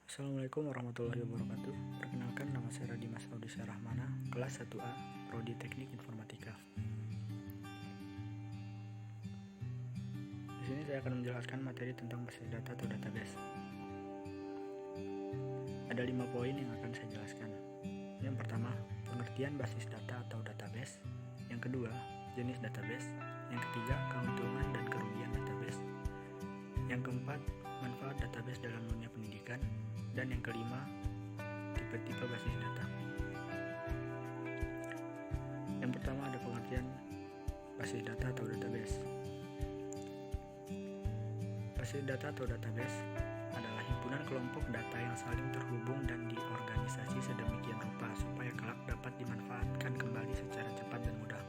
Assalamualaikum warahmatullahi wabarakatuh. Perkenalkan, nama saya Radimas Audisya Rahmana, kelas 1A, Prodi Teknik Informatika. Di sini saya akan menjelaskan materi tentang basis data atau database. Ada 5 poin yang akan saya jelaskan. Yang pertama, pengertian basis data atau database. Yang kedua, jenis database. Yang ketiga, keuntungan dan kerugian database. Yang keempat, manfaat database dalam dunia pendidikan. Dan yang kelima, tipe-tipe basis data. Yang pertama ada pengertian basis data atau database. Basis data atau database adalah himpunan kelompok data yang saling terhubung dan diorganisasi sedemikian rupa supaya kelak dapat dimanfaatkan kembali secara cepat dan mudah.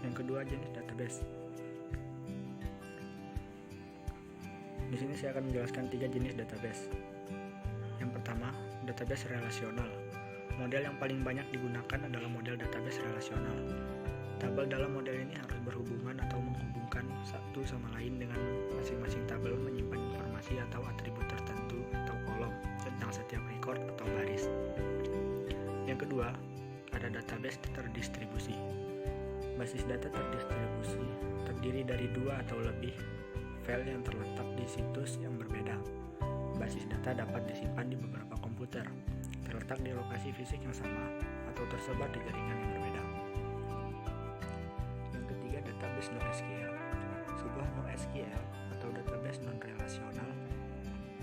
Yang kedua, jenis database. Di sini saya akan menjelaskan 3 jenis database. Yang pertama, database relasional. Model yang paling banyak digunakan adalah model database relasional. Tabel dalam model ini harus berhubungan atau menghubungkan satu sama lain dengan masing-masing tabel menyimpan informasi atau atribut tertentu atau kolom tentang setiap record atau baris. Yang kedua, ada database terdistribusi. Basis data terdistribusi terdiri dari 2 atau lebih file yang terletak di situs yang berbeda. Basis data dapat disimpan di beberapa komputer, terletak di lokasi fisik yang sama, atau tersebar di jaringan yang berbeda. Yang ketiga, database NoSQL. Sebuah NoSQL atau database non-relasional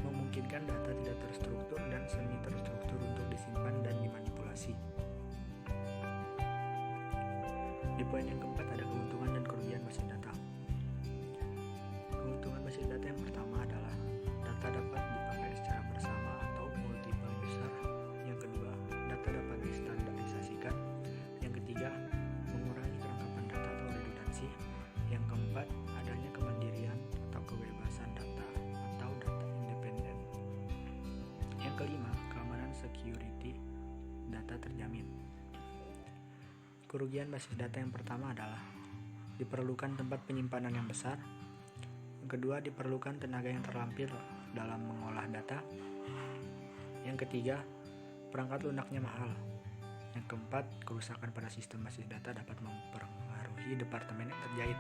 memungkinkan data tidak terstruktur dan semi-terstruktur untuk disimpan dan dimanipulasi. Di poin yang keempat ada keuntungan dan kerugian basis data. Keuntungan basis data yang pertama adalah data dapat dipakai secara bersama atau multiple user. Yang kedua, data dapat distandarisasikan. Yang ketiga, mengurangi kerangkapan data atau redundansi. Yang keempat, adanya kemandirian atau kebebasan data atau data independen. Yang kelima, keamanan security data terjamin. Kerugian basis data yang pertama adalah diperlukan tempat penyimpanan yang besar. Yang kedua, diperlukan tenaga yang terlampir dalam mengolah data. Yang ketiga, perangkat lunaknya mahal. Yang keempat, kerusakan pada sistem basis data dapat mempengaruhi departemen yang terjait.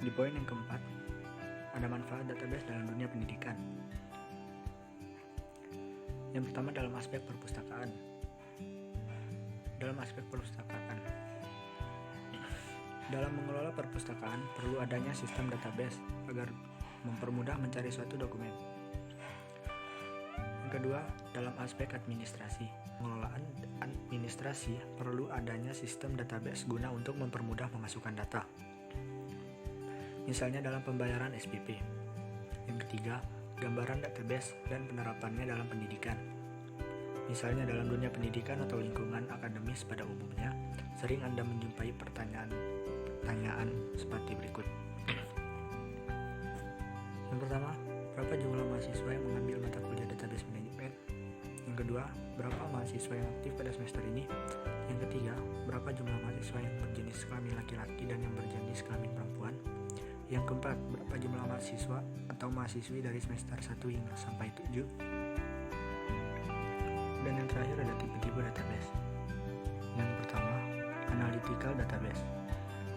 Di poin yang keempat, ada manfaat database dalam dunia pendidikan. Yang pertama, dalam aspek perpustakaan. Dalam aspek perpustakaan, dalam mengelola perpustakaan perlu adanya sistem database agar mempermudah mencari suatu dokumen. Yang kedua, dalam aspek administrasi. Pengelolaan administrasi perlu adanya sistem database guna untuk mempermudah memasukkan data. Misalnya dalam pembayaran SPP. Yang ketiga, gambaran database dan penerapannya dalam pendidikan. Misalnya dalam dunia pendidikan atau lingkungan akademis pada umumnya, sering Anda menjumpai pertanyaan seperti berikut. Yang pertama, berapa jumlah mahasiswa yang mengambil mata kuliah database management? Yang kedua, berapa mahasiswa yang aktif pada semester ini? Yang ketiga, berapa jumlah mahasiswa yang berjenis kelamin laki-laki dan yang berjenis kelamin perempuan? Yang keempat, berapa jumlah mahasiswa atau mahasiswi dari semester 1 hingga sampai 7? Dan yang terakhir ada tipe-tipe database. Yang pertama, analytical database.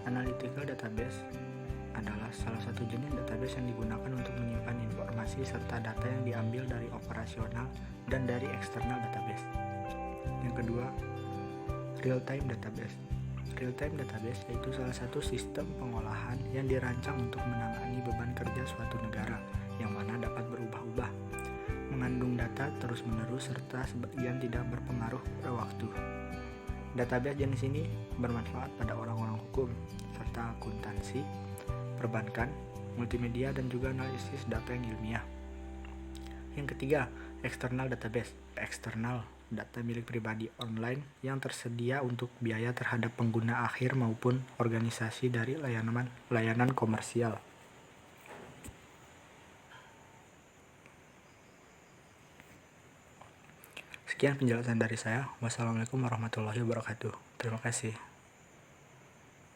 Analytical database adalah salah satu jenis database yang digunakan untuk menyimpan informasi serta data yang diambil dari operasional dan dari eksternal database. Yang kedua, real-time database. Real-time database yaitu salah satu sistem pengolahan yang dirancang untuk menangani beban kerja suatu negara yang mana dapat berubah-ubah, mengandung data terus-menerus serta sebagian tidak berpengaruh pada waktu. Database jenis ini bermanfaat pada orang-orang hukum serta akuntansi, perbankan, multimedia dan juga analisis data yang ilmiah. Yang ketiga, external database. Eksternal data milik pribadi online yang tersedia untuk biaya terhadap pengguna akhir maupun organisasi dari layanan komersial. Sekian penjelasan dari saya. Wassalamualaikum warahmatullahi wabarakatuh. Terima kasih.